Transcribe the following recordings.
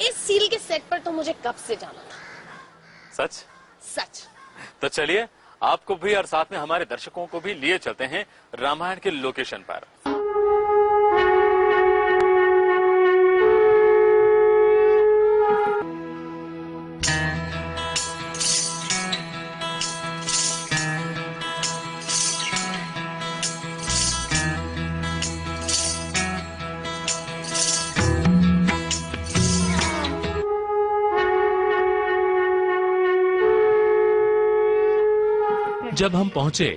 इस सीरियल के सेट पर तो मुझे कब से जाना था। सच? सच। तो चलिए आपको भी और साथ में हमारे दर्शकों को भी लिए चलते हैं रामायण के लोकेशन पर। जब हम पहुंचे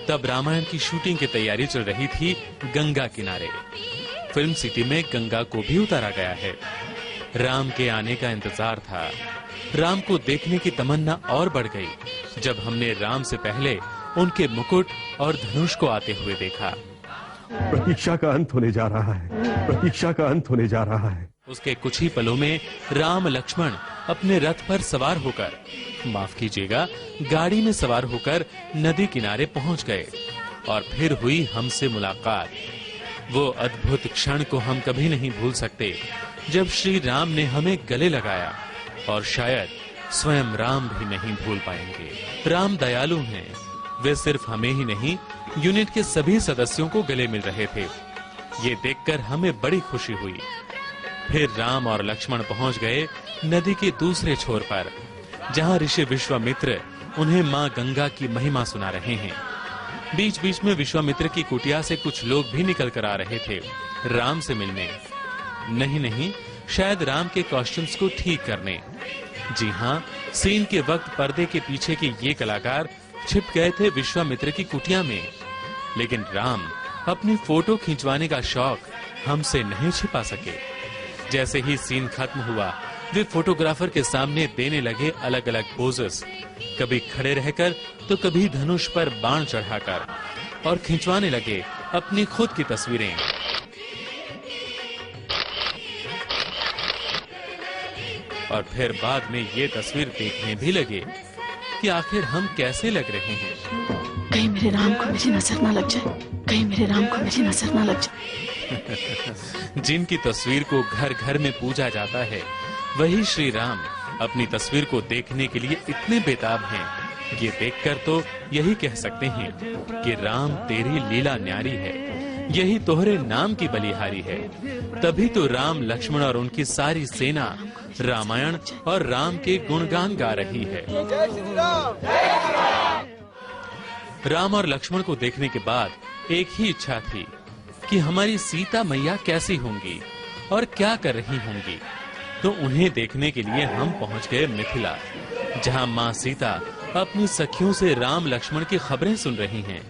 तब रामायण की शूटिंग की तैयारी चल रही थी गंगा किनारे। फिल्म सिटी में गंगा को भी उतारा गया है। राम के आने का इंतजार था। राम को देखने की तमन्ना और बढ़ गई जब हमने राम से पहले उनके मुकुट और धनुष को आते हुए देखा। प्रतीक्षा का अंत होने जा रहा है। प्रतीक्षा का अंत होने जा रहा है। उसके कुछ ही पलों में राम लक्ष्मण अपने रथ पर सवार होकर, माफ कीजिएगा, गाड़ी में सवार होकर नदी किनारे पहुंच गए और फिर हुई हमसे मुलाकात। वो अद्भुत क्षण को हम कभी नहीं भूल सकते जब श्री राम ने हमें गले लगाया, और शायद स्वयं राम भी नहीं भूल पाएंगे। राम दयालु हैं। वे सिर्फ हमें ही नहीं, यूनिट के सभी सदस्यों को गले मिल रहे थे। ये देखकर हमें बड़ी खुशी हुई। फिर राम और लक्ष्मण पहुंच गए नदी के दूसरे छोर पर, जहां ऋषि विश्वामित्र उन्हें मां गंगा की महिमा सुना रहे हैं। बीच बीच में विश्वामित्र की कुटिया से कुछ लोग भी निकल कर आ रहे थे राम से मिलने। नहीं, शायद राम के कॉस्ट्यूम्स को ठीक करने। जी हाँ, सीन के वक्त पर्दे के पीछे के ये कलाकार छिप गए थे विश्वामित्र की कुटिया में, लेकिन राम अपनी फोटो खिंचवाने का शौक हमसे नहीं छिपा सके। जैसे ही सीन खत्म हुआ, वे फोटोग्राफर के सामने देने लगे अलग अलग पोजेस, कभी खड़े रहकर तो कभी धनुष पर बाण चढ़ाकर, और खिंचवाने लगे अपनी खुद की तस्वीरें। और फिर बाद में ये तस्वीर देखने भी लगे कि आखिर हम कैसे लग रहे हैं। कहीं मेरे राम को मेरी नजर ना लग जाए, कहीं मेरे राम को मेरी नजर ना लग जाए। जिनकी तस्वीर को घर घर में पूजा जाता है, वही श्री राम अपनी तस्वीर को देखने के लिए इतने बेताब हैं। ये देखकर तो यही कह सकते हैं कि राम तेरी लीला न्यारी है, यही तोहरे नाम की बलिहारी है। तभी तो राम, लक्ष्मण और उनकी सारी सेना रामायण और राम के गुणगान गा रही है। राम और लक्ष्मण को देखने के बाद एक ही इच्छा थी कि हमारी सीता मैया कैसी होंगी और क्या कर रही होंगी। तो उन्हें देखने के लिए हम पहुंच गए मिथिला, जहां मां सीता अपनी सखियों से राम लक्ष्मण की खबरें सुन रही हैं।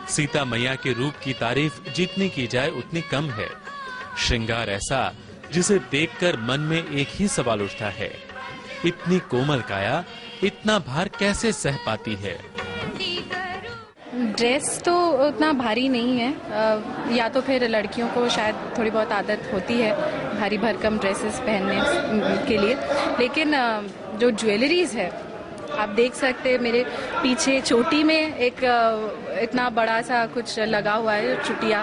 सीता मैया के रूप की तारीफ जितनी की जाए उतनी कम है। श्रृंगार ऐसा जिसे देखकर मन में एक ही सवाल उठता है, इतनी कोमल काया इतना भार कैसे सह पाती है। ड्रेस तो उतना भारी नहीं है, या तो फिर लड़कियों को शायद थोड़ी बहुत आदत होती है भारी भरकम ड्रेसेस पहनने के लिए, लेकिन जो ज्वेलरीज है आप देख सकते हैं मेरे पीछे चोटी में एक इतना बड़ा सा कुछ लगा हुआ है चुटिया,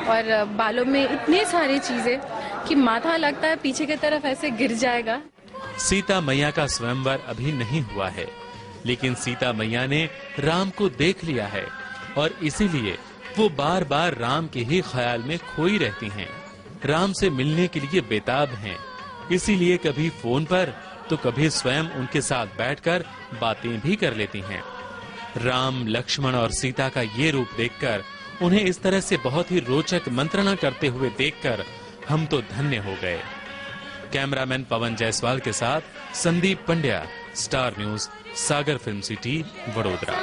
और बालों में इतनी सारी चीजें कि माथा लगता है पीछे की तरफ ऐसे गिर जाएगा। सीता मैया का स्वयंवर अभी नहीं हुआ है, लेकिन सीता मैया ने राम को देख लिया है और इसीलिए वो बार बार राम के ही ख्याल में खोई रहती हैं। राम से मिलने के लिए बेताब हैं, इसीलिए कभी फोन पर तो कभी स्वयं उनके साथ बैठकर बातें भी कर लेती हैं। राम, लक्ष्मण और सीता का ये रूप देखकर, उन्हें इस तरह से बहुत ही रोचक मंत्रणा करते हुए देखकर हम तो धन्य हो गए। कैमरामैन पवन जायसवाल के साथ संदीप पंड्या, स्टार न्यूज, सागर फिल्म सिटी, वडोदरा।